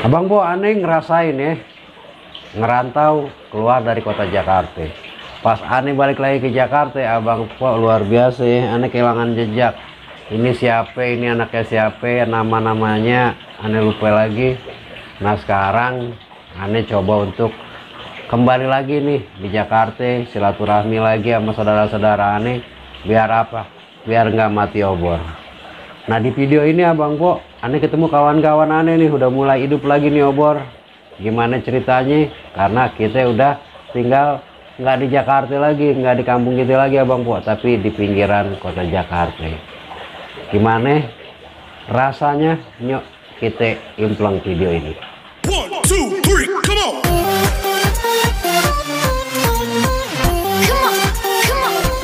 Abang Po, aneh ngerasain ya, ngerantau keluar dari kota Jakarta. Pas aneh balik lagi ke Jakarta, Abang Po luar biasa ya, aneh kehilangan jejak. Ini siapa, ini anaknya siapa, nama-namanya aneh lupa lagi. Nah sekarang aneh coba untuk kembali lagi nih di Jakarta, silaturahmi lagi sama saudara-saudara aneh. Biar apa? Biar nggak mati obor. Nah di video ini Abang Po, aneh ketemu kawan-kawan aneh nih, udah mulai hidup lagi nih obor. Gimana ceritanya? Karena kita udah tinggal nggak di Jakarta lagi, nggak di kampung kita lagi Abang Po, tapi di pinggiran kota Jakarta. Gimana rasanya? Nyok kita implang video ini. 1, 2, 3, come on.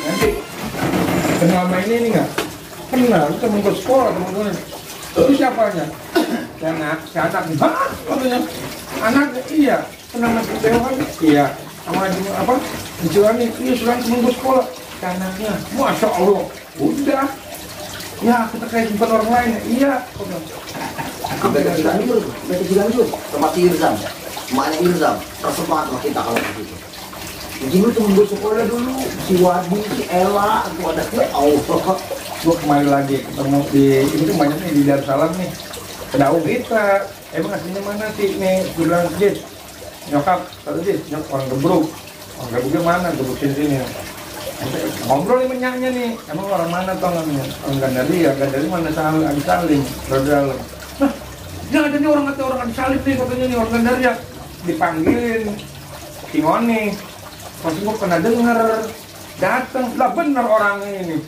Nanti kenal main ini nggak? Kenal, itu temen gue sekolah, temen gue. Itu siapanya? Si anak nih. Hah? Katanya. Anaknya, iya. Pernah masuk Dewan? Iya. Sama di apa? Di Cilani. Iya, Cilani temen gue sekolah. Si anaknya. Masya Allah. Udah. Ya, kita kayak bukan orang lain ya. Iya. Beda Ciganjur, tempat si Irzam, emaknya Irzam, tersebar sama kita kalau begitu. Jadi lu temen gue sekolah dulu, si Wadi, si Ella, aku ada ya Allah. Gue kembali lagi ketemu di ini tuh banyak nih di Darussalam nih. Kedaung kita. Emang aslinya mana sih nih? Gue bilang Jis, nyokap, kata Jis, nyokap orang Gebruk. Orang Gebruknya mana? Gebruk sini. Ngobrol nih menyaknya nih, emang orang mana tau namanya? Orang Gandaria mana Adi Salim, dalam. Nah, dia ada nih orang kata orang Adi Salim nih katanya nih orang Gandaria. Dipanggilin si Ngoni, pasti gue pernah denger, datang, lah bener orangnya ini.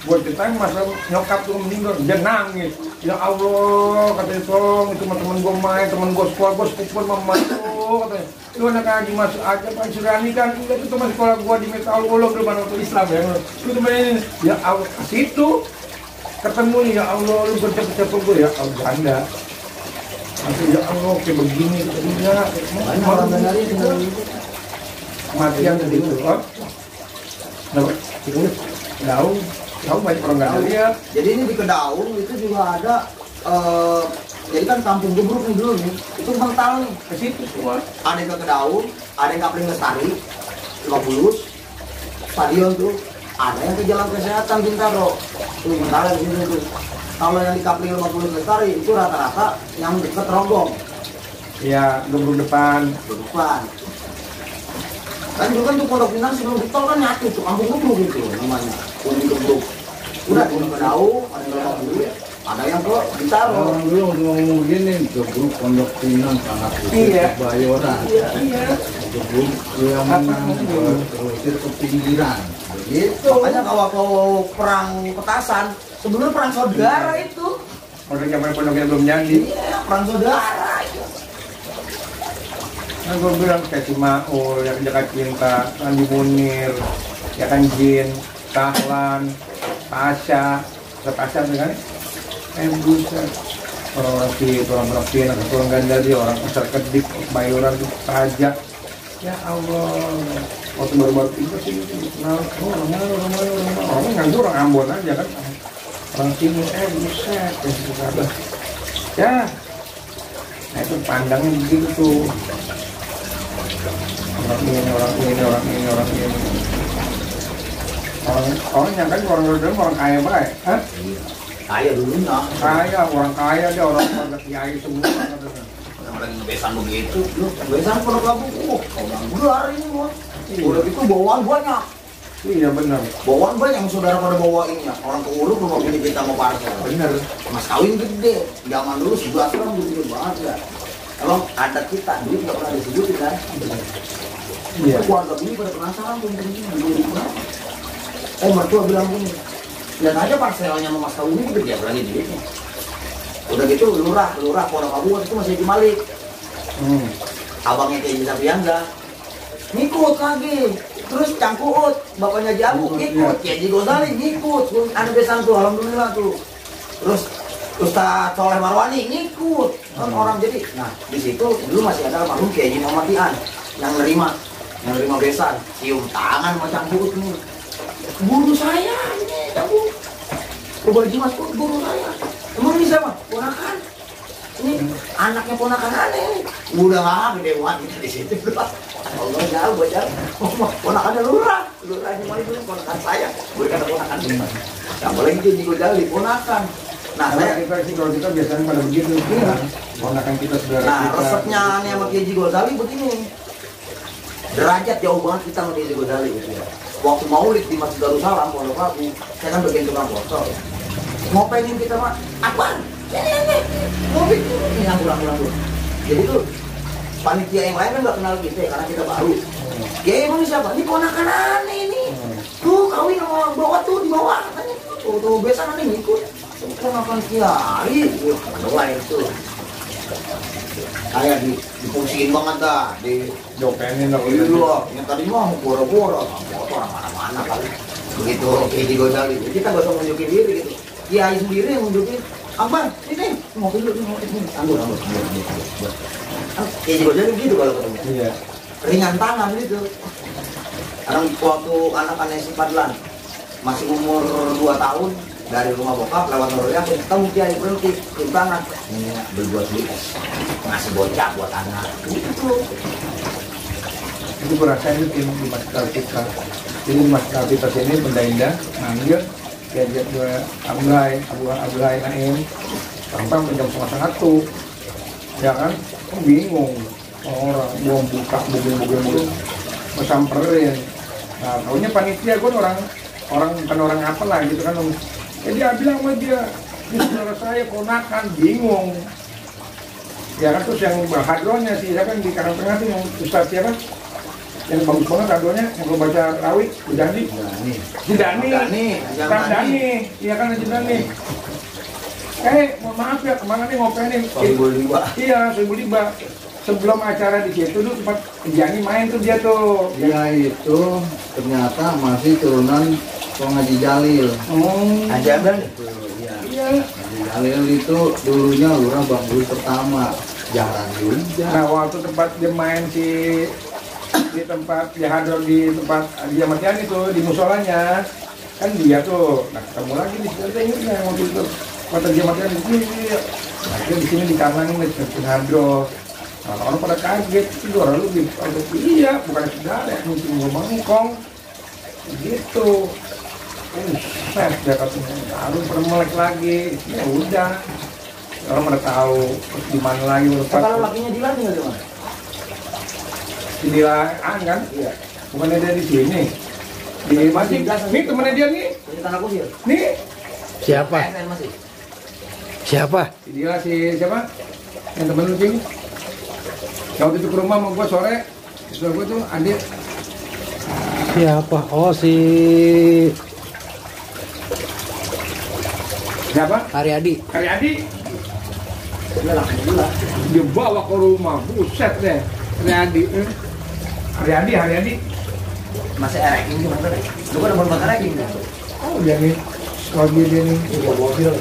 Gue ceritain masa nyokap tuh meninggal, dia nangis. Ya Allah, katanya Song, itu temen gue main, temen gue sekolah, gue sepupu mama itu, katanya. Lu anak haji masuk aja, Pak Surani kan, itu teman sekolah gue di Metal Ulog, di mana waktu Islam ya. Itu temen ini, ya Allah, ke situ ketemu nih, ya Allah, lu bercapa-capa gue, ya Allah, janda. Nanti ya Allah, kayak begini, katanya. Banyak orang Gandaria tinggal di situ. Kematian tadi itu, oh. Kenapa? Daung banyak orang Gandaria. Jadi ini di Kedaung itu juga ada, jadi kan kampung Gebruk nih dulu nih, itu mental nih. Ke situ semua. Ada yang ke Kedaung, ada yang Kapling Lestari, 50, stadion tuh, ada yang ke Jalan Kesehatan Bintaro, tuh mental di sini tuh. Kalau yang di Kapling 50 Lestari itu rata-rata yang dekat Ronggong, Ya, Gebruk depan. depan. Kan dulu kan tuh Pondok Pinang sebelum ditol kan nyatu tuh kampung Gebruk itu namanya, Uni Gebruk. Udah tuh ke Kedaung, ada yang ke dulu, ada yang ke Bintaro. Orang dulu ngomong begini, Gebruk Pondok Pinang sangat Iya. Bayoran. Iya. Gebruk yang menang terusir ke pinggiran. Gitu. Makanya kalau perang petasan, sebelumnya perang saudara itu. Udah zaman pondoknya belum jadi. Iya, perang saudara itu. Nah, gue bilang kayak si Maul, yang Jakarta Cinta, Andi Munir, ya kan Jin, Tahlan, Tasya, kan? Buset. Orang si orang Pinang, orang Gandaria, orang Pasar Kedik, Bayoran, Raja. Ya Allah, waktu baru-baru itu sih, orang nganggur orang Ambon aja kan, orang Timur, buset, yang situ kabar. Ya, nah itu pandangnya begitu. Orang ini. Orang yang kan orang dalam orang kaya baik, hah? Kaya dulunya. Kaya, orang kaya dia orang kiai semua. Yang lagi ngebesan begitu, lu besan Pondok Labu, orang gelar ini gua. Udah gitu bawaan banyak. Iya benar. Bawaan banyak yang saudara pada bawa ini ya. Orang ke Ulu rumah bini kita mau parcel. Benar. Mas kawin gede. Zaman dulu 11 orang gede banget ya. Emang adat kita dulu nggak pernah disebutin kan? Iya. Keluarga ini pada penasaran belum mertua bilang gini, lihat aja parcelnya sama Mas Kawin ini gede berani duitnya. Udah gitu lurah Pondok Labu itu masih di Malik. Abangnya kayak Sapianda ngikut lagi. Terus Cangkuut, bapaknya Jamu ngikut, Kiai Gozali ngikut. Ada besan tuh, alhamdulillah tuh. Terus Ustaz Soleh Marwani ngikut. Kan orang jadi, nah di situ dulu masih ada almarhum Kiai Muhammad Tian yang nerima besan, cium tangan sama Cangkuut nih. Guru saya ini, Cangkuut. Mas guru saya. Emang ini siapa? Ponakan. ini anaknya ponakan aneh. Udah gede banget kita di situ. Allah jauh bocah. Ponakannya lurah ini malah itu ponakan saya. Bukan ponakan ini. Yang paling itu Gozali ponakan. Nah, Karena kita sih kalau kita biasanya pada begitu, ya. Ponakan kita saudara nah kita. resepnya aneh sama Kiai Gozali begini. Derajat jauh banget kita sama Kiai Gozali gitu ya. Waktu maulid di Masjid Darussalam, Pondok Labu, saya kan bagian tukang foto. Mau pengen kita mah, apaan? Ini, mobil ini nganggur. Jadi tuh panitia yang lain kan nggak kenal kita karena kita baru. Ya emang siapa? Ini ponakan aneh ini. Tuh kawin sama bawa tuh di bawah katanya. Tuh biasa nanti ngikut. Ponakan Kiai, mulai itu. Kayak dipungsiin banget dah di Dopenin dong. iya, yang tadi mah boro-boro, foto orang mana-mana kali. Begitu Kiai Gozali, kita nggak usah nunjukin diri gitu. Kiai sendiri yang nunjukin, abang, ini ngopi dulu, ini, anggur. Kiai Gozali gitu kalau ketemu. Iya. Ringan tangan gitu. Kadang waktu anak-anak si Padlan masih umur 2 tahun dari rumah bokap lewat Nurul Yasin, ketemu Kiai berhenti, cium tangan, ini berbuat es, ngasih bocah buat anak. Gitu. Itu berasa itu tim di masyarakat kita. Jadi masyarakat kita sini benda indah, manggil, diajak dua Abdullah Naim, sampai jam 1:30, ya kan? Bingung orang belum buka mobil samperin. Nah, taunya panitia gue orang bukan orang apa lah gitu kan. Jadi dia bilang sama dia, ini saudara saya ponakan, bingung. Ya kan, terus yang hadronya sih, ya kan di kanan tengah tuh yang Ustadz siapa? Yang bagus banget hadronya, yang gue baca rawit, Dani. Si Dani, Ustadz Dani, iya kan si Dani. Mohon maaf ya, kemana nih ngopenin? Iya, Sohibul Liba. Sebelum acara di situ tuh tempat Jani main tuh dia tuh. Dia itu ternyata masih turunan Haji Jalil. Aja bang. Iya. Haji Jalil itu dulunya lurah Bangul pertama. Jarang juga. Nah, waktu tempat dia main di tempat dia hadro di tempat dia matian itu di musolanya kan dia tuh. Nah, ketemu lagi di situ saya ingat yang waktu itu kota dia matian di sini. Nah, dia di sini di kamarnya di hadro. Nah, orang pada kaget, itu orang lu iya, bukan saudara, mungkin ngomong ngkong gitu. Dia katanya, harus pernah melek lagi, ya udah. Orang pada tahu, terus di mana lagi Kalau lakinya Dilan tinggal di mana? di Dilaan kan? Iya. Bukannya dia di sini. Di masih, nih temennya dia nih, Di Tanah Kusir. nih. Siapa? PSN masih. Siapa? Si dia si siapa? Yang temen lu sini. Waktu itu ke rumah sama gua sore, terus gua tuh adik. Siapa? Oh, si Siapa? Haryadi. Karyadi. Dia langsung gila. Dia bawa ke rumah, buset deh. Haryadi. Masih ereking cuma kan? Lu kan udah motor ereking kan? Oh dia nih, kalau dia nih. Iya mobil.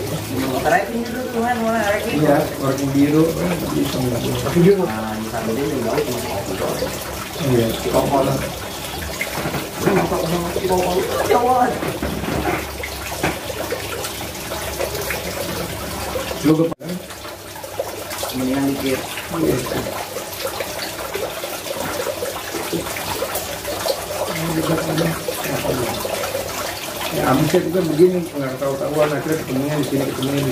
Motor ereking itu tuh kan mana ereking? Iya, warna biru. Bisa nggak? Tapi dia Nah, di sana dia juga itu masih kopi doang. iya, kokol. Jawab. Lu ke Mendingan dikit. ya abisnya itu kan begini, nggak tahu-tahuan akhirnya ketemunya di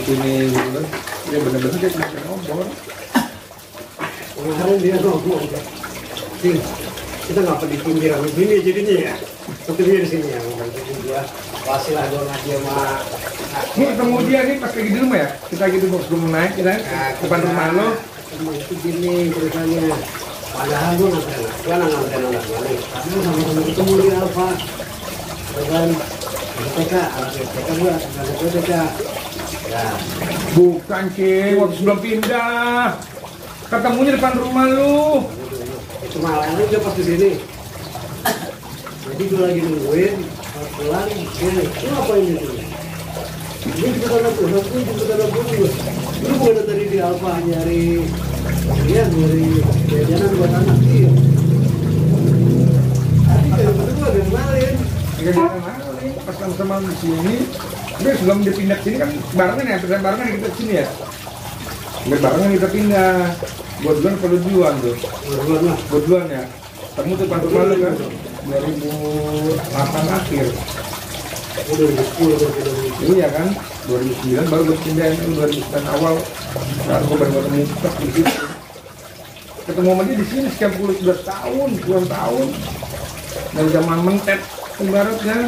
sini gitu kan. Dia bener-bener dia punya nomor. Kemarin dia ngomong, Ting, kita ngapa di pinggiran begini jadinya ya? Tapi dia di sini ya, ngomong jadi gua pasti lah gua ngaji sama. Ini ketemu dia nih pas lagi di rumah ya, kita gitu sebelum naik, kita depan rumah lo. Ketemu itu gini ceritanya. Padahal gua nggak pernah anak gua nih. Tapi gua sama-sama ketemu di Alfa, dengan TK, anak TK gua, anak TK. Ya, Bukan Cing, waktu sebelum pindah. Ketemunya depan rumah lu. itu malah aja pas di sini. Jadi gua lagi nungguin, pulang, gini, lu ngapain di sini? Ini jemput anak gue, lu bukan tadi di Alfa nyari jajanan buat anak, iya. Tadi dari mana gue ada kemarin. Gak ada mana nih, pas sama-sama di sini. Tapi sebelum dia pindah ke sini kan barengan ya, barengan kita ke sini ya. Ambil barangnya kita pindah. Buat duluan kalau duluan tuh. Baruan lah. Buat duluan ya. Kamu tuh bantu lalu kan 2008 akhir. Udah 2010 udah. Iya kan 2009 baru gue pindahin itu 2009 awal. Lalu gue baru ketemu Ustaz di situ. Ketemu sama dia di sini sekian 11 tahun, 10 tahun. Dari zaman mentet ibaratnya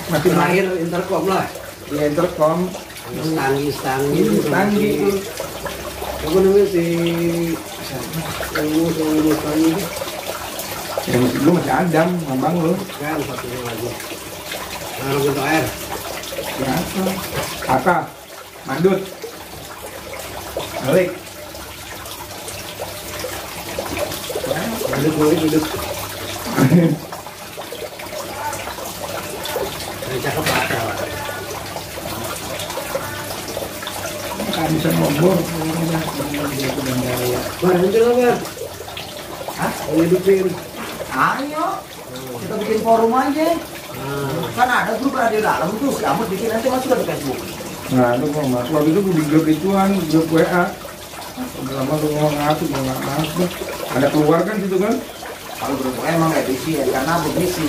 masih Terakhir intercom lah. di intercom. Stanggi. Tanggi itu. Apa namanya si yang Stanggi itu? Ya masih lu masih Adam, abang lu. Kan satunya lagi. Naruh untuk air. Ya, apa? Mandut. Balik. Hidup. Ini cakep apa? Nggak bisa ngobrol. Bar, muncul apa? Hah? Hidupin. Ayo, kita bikin forum aja. Kan ada grup radio dalam tuh, si Ahmad bikin nanti masuk ke Facebook. Nah, itu kok mas. Waktu itu gue di grup ituan, grup WA. Udah lama gue ngomong ngaku, gue nggak masuk. Ada keluar kan situ kan? Kalau grup WA emang nggak diisi ya, karena begitu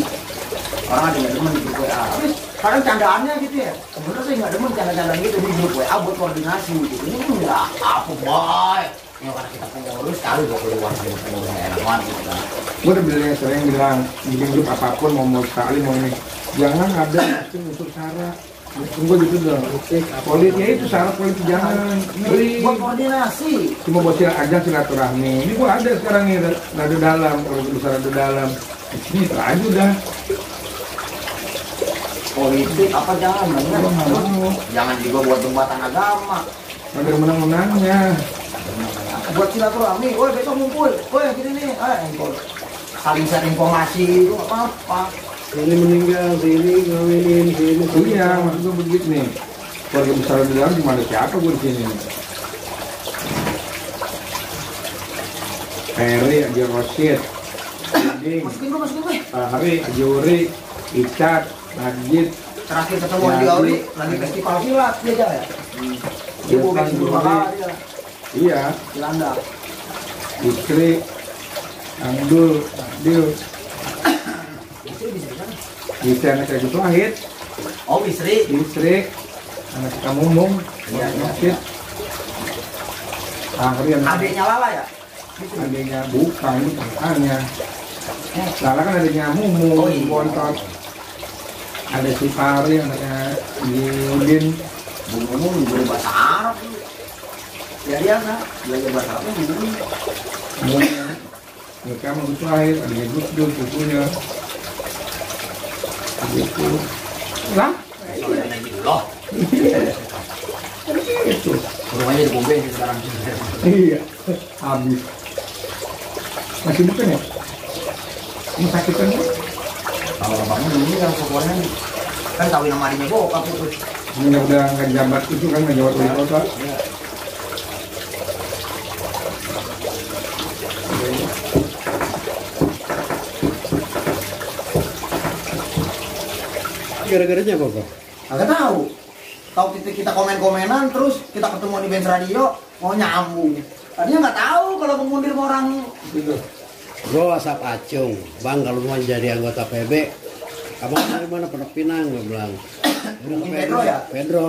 orang ada nggak demen di grup WA. Terus kadang candaannya gitu ya. Sebenarnya saya nggak demen canda-candaan gitu di grup WA buat koordinasi gitu. Ini nggak apa baik. Ya karena kita pengurus sekali buat keluar dari pengurus enak banget gitu kan. Gue udah bilang sering bilang, bikin grup apapun mau sekali mau ini. Jangan ada itu unsur sara. Gue gitu dong. Politiknya itu syarat politik jangan. Ngeri. Buat koordinasi. Cuma buat aja silaturahmi. Ini gue ada sekarang nih, rada dalam. Kalau gue bisa rada dalam. Ini aja udah. Politik apa jangan bener. Gue nggak mau. Jangan juga buat jembatan agama. Ada menang-menangnya. Buat silaturahmi, woi besok ngumpul, woi gini nih, saling share informasi itu apa-apa. Ini meninggal, sini ngawinin, sini. Iya, maksud gue begitu nih. Keluarga besar di dalam gimana siapa gue di sini? Ferry, Aji Rosid, Ding, Masukin gue. Hari, Aji Uri, Icat, Najid, Terakhir ketemu di Auri, lagi festival silat dia aja ya. Dia mau bikin berbagai dia, iya, Belanda. Istri, Angdul, Adil, Istri bisa di sana. istri anak kayak gitu Ahit, Oh istri. istri, anak kamu Mumung, Iya, iya. Rosid, Hari yang Adiknya Lala ya. adiknya bukan, itu kakaknya. Lala kan adiknya Mumu, Oh, iya. Bontot. Ada si Fahri, anaknya Yudin. Bung guru bahasa Arab. Ya dia nak belajar bahasa Arab dulu. Mereka mau itu akhir, adiknya Gus Dur, bukunya. Gitu. Lah, Soalnya naik gitu loh. itu. Rumahnya di Bombay sekarang. Iya, habis. Masih bukan ya? Rumah sakit kan? Kalau abangnya dulu yang pokoknya kan kawin sama adiknya bokap itu. Ini udah nggak jabat itu kan, nggak jabat wali kota. Gara-garanya apa, Pak? Agak tahu. Tahu kita komen-komenan terus kita ketemu di bench radio mau nyambung. Tadinya nggak tahu kalau pengundir sama orang Gitu. Gue WhatsApp Acung, Bang kalau mau jadi anggota PB, abang dari mana Pondok Pinang, gue bilang. Udah ke Ini Pedro ya? Pedro.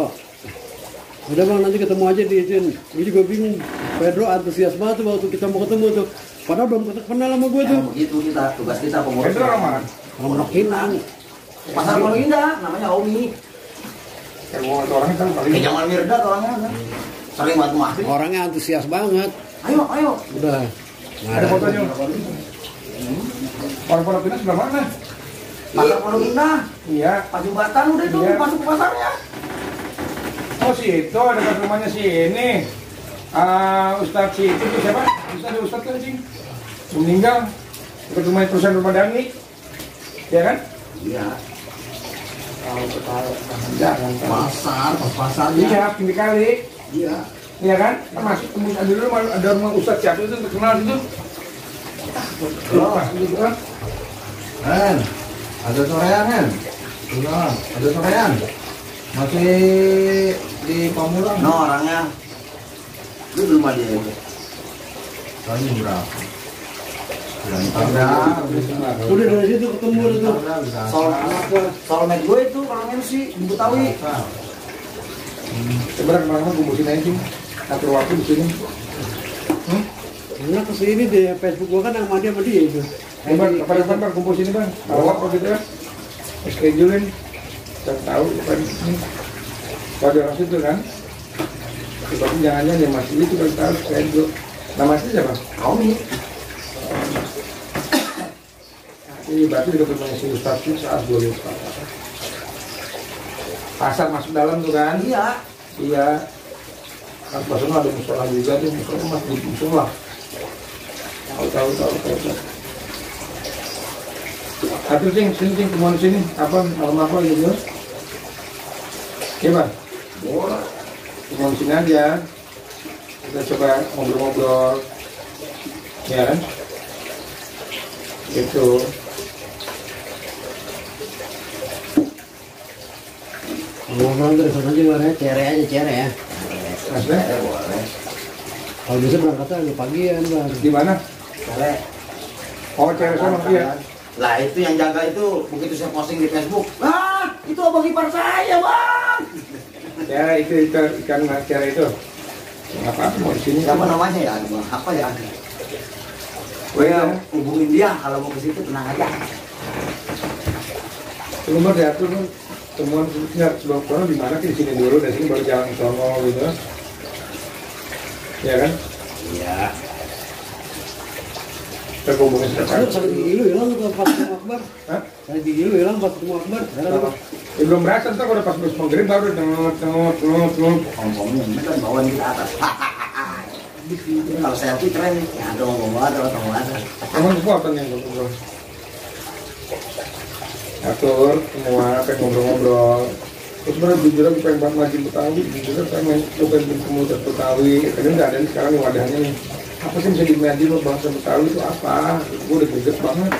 Udah bang nanti ketemu aja di izin. Gue juga bingung. Pedro antusias banget tuh waktu kita mau ketemu tuh. Padahal belum kenal sama gue tuh. ya, begitu kita tugas kita pengurus. Pedro orang mana? Pondok Pinang. Pasar Pondok Indah namanya Omi. Kayak mau itu orangnya kan paling. Kayak Jamal Mirdad orangnya kan. Sering bantu mahasiswa. Orangnya antusias banget. Ayo. Udah. Ada fotonya. Orang Pondok Pinang sebelah mana? Pasar Pondok Indah. Iya. Pak Jembatan udah itu Iya. masuk ke pasarnya. Oh si itu ada dekat rumahnya si ini. Ustadz si itu tuh siapa? Ustadz kan sih. Meninggal. Dekat rumah perusahaan rumah Dani. Ya kan? Iya. Jangan. Pasarnya. Iya, pinggir kali. Iya. Iya kan? Kan masuk tembus ada dulu ada rumah Ustadz siapa itu terkenal itu. Lupa gitu kan? Ada sorean kan? Udah, ada sorean. Masih di Pamulang. No orangnya. Itu di rumah dia itu. Soalnya berapa? Udah dari situ ketemu itu. Soulmate gue itu orang MC di Betawi. Sebenarnya kemana-mana bumbusin aja sih. Atur waktu di sini. Karena kesini deh Facebook gua kan sama dia itu. Kapan-kapan bang kumpul sini bang. Awak kok gitu ya. Schedulein. Saya tahu kapan ini. Kalau ada orang situ kan. Tapi jangan-jangan yang masih itu kan tahu schedule. Nama asli siapa? Kami. Ini berarti juga temannya si Ustadz itu saat gue lupa. Pasar masuk dalam tuh kan? Iya. Iya. Kan pasarnya ada musola juga tuh, musola masih di musola. Tahu. Atur sini ketemuan sini. Apa malam apa gitu? Gimana? Boleh. Ketemuan sini aja. Kita coba ngobrol-ngobrol. Ya kan? Gitu. Ngomong dari sana aja lah, cere ya. Maksudnya? Boleh. Kalau bisa berangkatnya agak pagian bang. Di mana? Boleh. Oh, cewek sama dia. Lah itu yang jaga itu begitu saya posting di Facebook. Ah, itu abang ipar saya bang. Ya, itu ikan cere itu. Apa mau di sini? Siapa namanya ya? Bang? Apa ya? Gue hubungin dia kalau mau ke situ tenang aja. Nomor diatur kan. Temuan nggak sebelum corona di mana di sini dulu, dari sini baru jalan ke sono gitu. Ya kan? Iya. Kita hubungin sekarang. Sakit gigi lu hilang tuh pas ketemu Akbar. Hah? Sakit gigi lu hilang pas ketemu Akbar. Kenapa? Ya, belum berasa, ntar kalau pas maghrib baru tengok. Ngomongnya ini kan bawa di atas. Kalau selfie keren nih. Ya ada ngomong ada. Emang kekuatan yang ngobrol. Atur semua, pengen ngobrol-ngobrol. Terus sebenarnya jujur aku pengen banget ngaji Betawi, jujur pengen ketemu Betawi. Kadang nggak ada nih sekarang nih wadahnya nih. Apa sih bisa dimajin lo bangsa Betawi itu apa? Gue udah greget banget.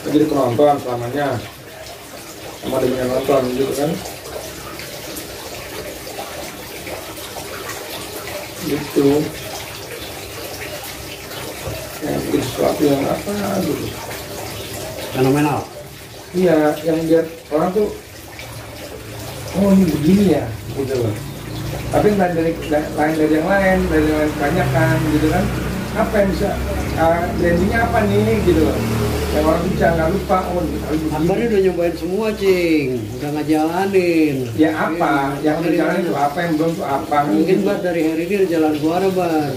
Jadi penonton selamanya, sama ada yang nonton gitu kan. Gitu. Yang bikin sesuatu yang apa gitu. Fenomenal. Iya, yang biar orang tuh, oh ini begini ya, gitu loh. Tapi lain dari yang lain banyak kan, gitu kan. Apa yang bisa, brandingnya apa nih, gitu loh. Yang orang bisa nggak lupa, oh ini Akbar udah nyobain semua cing, udah ngejalanin. ya apa, yang udah jalan itu apa, yang belum tuh apa. Mungkin buat dari hari ini jalan keluar bang.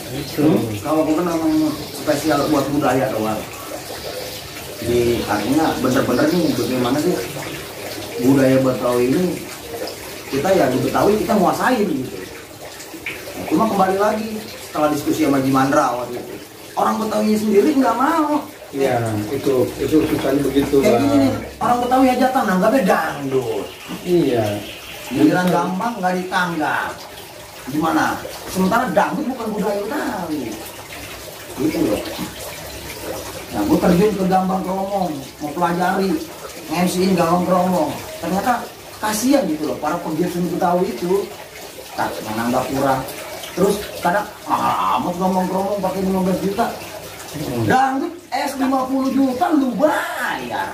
Itu. Kalau bukan memang spesial buat budaya doang. Di artinya bener-bener nih bagaimana sih budaya Betawi ini kita ya di Betawi kita nguasain gitu. Cuma kembali lagi setelah diskusi sama Jimandra waktu itu orang Betawi sendiri nggak mau. Iya, itu susahnya begitu Kayak lah. gini nih, orang Betawi aja tanggapnya dangdut. Iya. Giliran gampang nggak ditanggap. Gimana? Sementara dangdut bukan budaya Betawi. Gitu loh. Nah, gue terjun ke Gambang Kromong, mau pelajari MC-in Gambang Kromong. Ternyata kasihan gitu loh, para pegiat seni Betawi itu tak menanggap kurang. Terus kadang mahal amat Gambang Kromong pakai 15 juta. Dangdut es 50 juta lu bayar.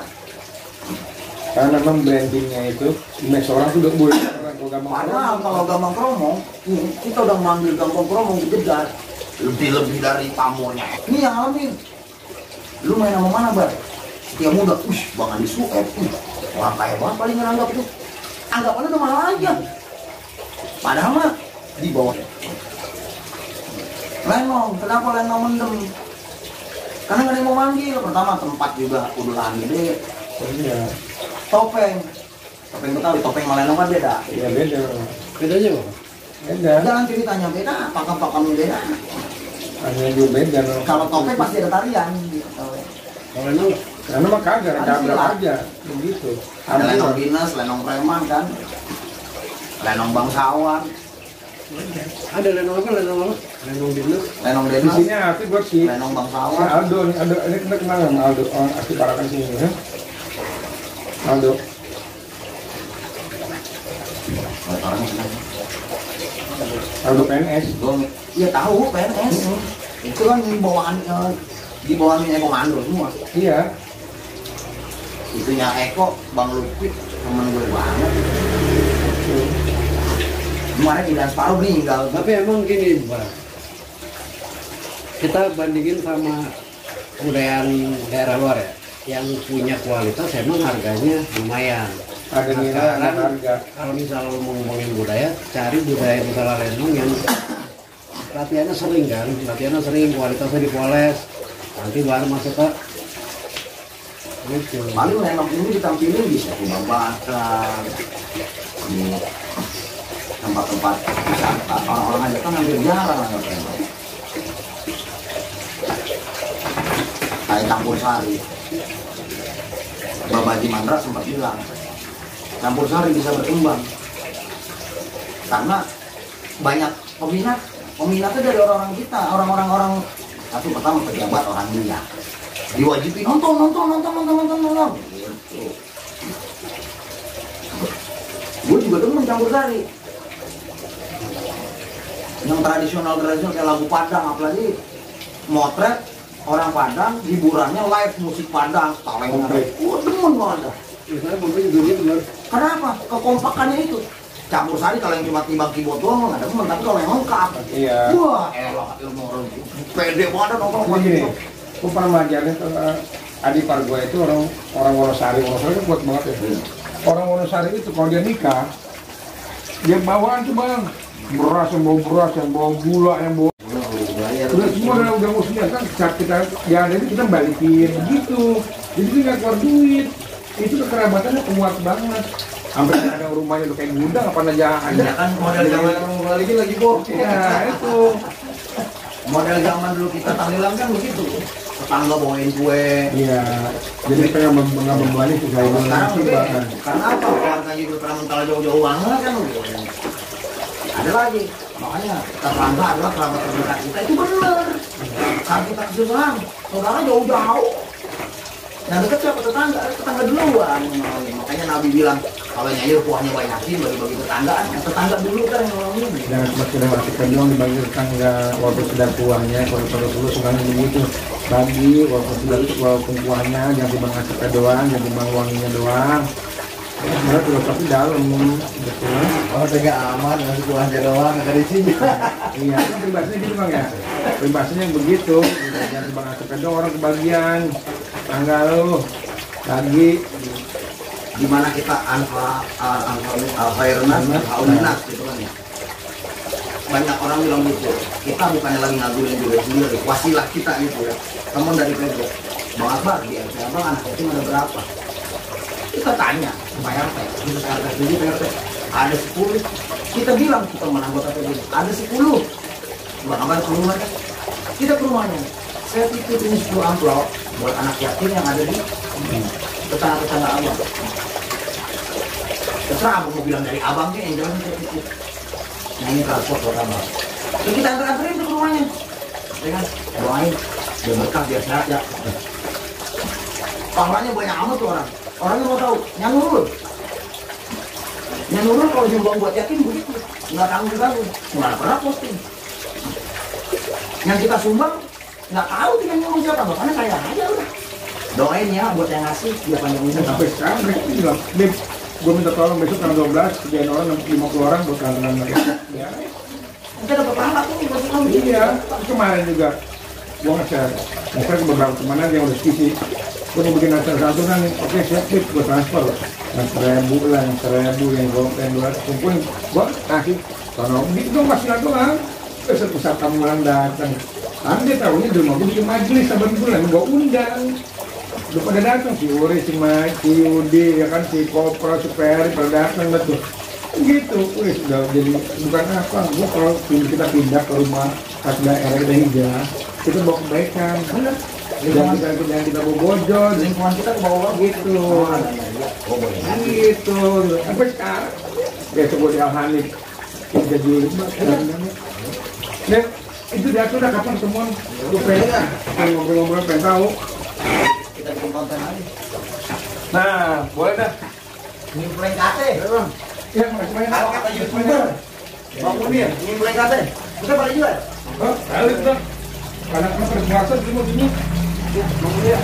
Karena memang brandingnya itu, image orang tuh udah boleh. Padahal kalau Gambang Kromong, kita udah manggil Gambang Kromong jelas lebih dari pamornya. Ini yang alamin. Lu main sama mana, Bar? Setia Muda, Bang Andi Sueb, orang kaya banget paling ngeranggap tuh. Anggapannya udah mahal aja. Padahal mah di bawah. Lenong, kenapa Lenong mendem? Karena nggak ada yang mau manggil. Pertama tempat juga udah lahan gede. Iya. Topeng Betawi, topeng sama Lenong kan beda. Iya beda. Bedanya apa? Beda. Jangan ceritanya beda, pakam-pakamnya beda. Hanya juga beda. Kalau topeng pasti ada tarian. Gitu. Kalau enggak, Karena mah kagak Ada ada silat. aja begitu. Ada Lenong dinas, Lenong preman kan, Lenong bangsawan, ada lenong apa? Lenong dinas. Lenong Di dinas, sini aku buat si Lenong bangsawan. Aldo nih, Aldo ini kita kenal sama Aldo. Orang asli Parakan sini ya. Aldo. Orangnya senang. Kalau PNS. Iya tahu PNS. Itu kan di bawahannya komando semua. Iya. Itunya Eko, Bang Lupit, temen gue banget. Kemarin tidak separuh meninggal. Tapi emang gini, Pak. Kita bandingin sama kebudayaan daerah luar ya, yang punya kualitas emang harganya lumayan. Harganya Sekarang harga. kalau misalnya lo mau ngomongin budaya, cari budaya misalnya Lendong yang latihannya sering, kualitasnya dipoles, nanti baru masuk ke gitu. Paling Lendong ini ditampilin di Rumah Bakar, di tempat-tempat wisata. Orang-orang aja kan hampir jarang nggak Lendong. Kayak Campur Sari. Bapak Haji Mandra sempat bilang, Campur Sari bisa berkembang karena banyak peminatnya dari orang-orang kita, orang-orang satu pertama pejabat orang dia diwajibin nonton gitu. Gue juga demen Campur Sari yang tradisional kayak lagu Padang, apalagi motret orang Padang, hiburannya live musik Padang, talentnya. Gue demen banget. Misalnya Bapak juga gitu benar. Kenapa? Kekompakannya itu. Campur Sari kalau yang cuma timbang keyboard doang nggak demen, tapi kalau yang lengkap, Iya. wah elah ilmu orang pede banget nongkrong Jadi gini, gue pernah ngajarin ke adipar gue itu orang Wonosari kan kuat banget ya. Orang Wonosari itu kalau dia nikah, dia bawaan tuh bang, beras, yang bawa gula, yang bawa udah semua udah musuhnya kan saat kita ya ada itu kita balikin begitu, jadi dia nggak keluar duit, itu kekerabatannya kuat banget. Hampir ada rumahnya udah kayak gudang apa aja ada. Ya kan model zaman orang balikin lagi bokeh. Ya itu. Model zaman dulu kita tahlilan kan begitu. Tetangga bawain kue. Iya. Jadi pengen membebani susah Sekarang sih lebih, bahkan. karena apa? Keluarganya juga pernah mental jauh-jauh banget kan. Ada lagi. Makanya tetangga adalah kerabat terdekat kita itu benar. Saat kita kesusahan, saudara jauh-jauh. Nah dekat siapa tetangga duluan. Makanya Nabi bilang kalau nyayur kuahnya banyakin bagi-bagi tetanggaan. Yang tetangga dulu kan yang nolongin. Jangan cuma sekedar matikan doang dibagi tetangga walaupun sudah kuahnya, kalau dulu sekarang begitu bagi walaupun kuahnya jangan cuma ngasihkan doang, jangan cuma wanginya doang. Sebenarnya filosofi dalam betul. Oh, tega aman, ngasih kuahnya doang, nggak ada isinya. Iya, kan peribahasanya gitu bang ya. Peribahasanya yang begitu. Jangan cuma ngasihkan doang orang kebagian. Tangga lu lagi Dimana kita al-khairnas, al-khairunas gitu kan ya. Banyak orang bilang gitu, kita bukannya lagi ngaduin diri sendiri, wasilah kita gitu ya. Teman dari Pedro, Bang Akbar, di RT Abang anak yatim ada berapa? Kita tanya ke Pak RT, khusus RT 7 PRT, ada 10. Kita bilang ke teman anggota PDI, ada 10. Bang Akbar ke rumah, kita ke rumahnya. Saya titip ini 10 amplop buat anak yatim yang ada di tetangga-tetangga abang. Terserah abang mau bilang dari abang ke yang jalan saya titip. Nah ini transport buat abang. Terus kita antar-antarin ke rumahnya. Ya kan, doain biar berkah biar sehat ya. Pahalanya banyak amat tuh orang. Orangnya mau tahu, Nyanurul kalau nyumbang buat yatim begitu, nggak tanggung-tanggung, nggak pernah posting. Yang kita sumbang nggak tahu dia nyumbang siapa, makanya kaya aja udah. Doain ya buat yang ngasih dia panjang umur. sampai sekarang mereka bilang, Beb, gue minta tolong besok tanggal 12 kerjain orang 50 orang buat kantoran mereka. Ya, Kita dapat pahala tuh buat kami. iya. Kemarin juga gue nge-share ke beberapa teman aja yang udah skisi. Gue mau bikin santunan, oke siap Beb, gue transfer. Yang 1.000 lah, yang 1.000, yang 200 kumpulin. Gue kasih, kalau gitu dong masih doang. Besok pusat kamu orang datang. Anda tahunya di rumah gue bikin majelis saban bulan, gue undang. Udah pada datang si Uri, si Mike, si Yudi, ya kan si Kopra, si Peri pada datang betul. Gitu, wih sudah jadi bukan apa. Gue kalau kita pindah ke rumah khas daerah kita hijau, kita bawa kebaikan, bener. Jangan kita bawa bojol, Lingkungan kita ke bawah gitu. Oh boleh. Gitu. Apa sekarang? Besok gue di Al-Hanif, kita jualin nah, itu diatur dah kapan ketemuan. Gue pengen ngobrol-ngobrol, pengen tahu. Kita bikin konten aja. Nah, boleh dah. Ini plan kate, bang. Ya, makasih banyak. Kalau kata YouTuber, Bang Munir, ini mulai kate. Kita balik juga. Oh, balik udah. Anak-anak pada puasa di sini. Ya, Bang Munir.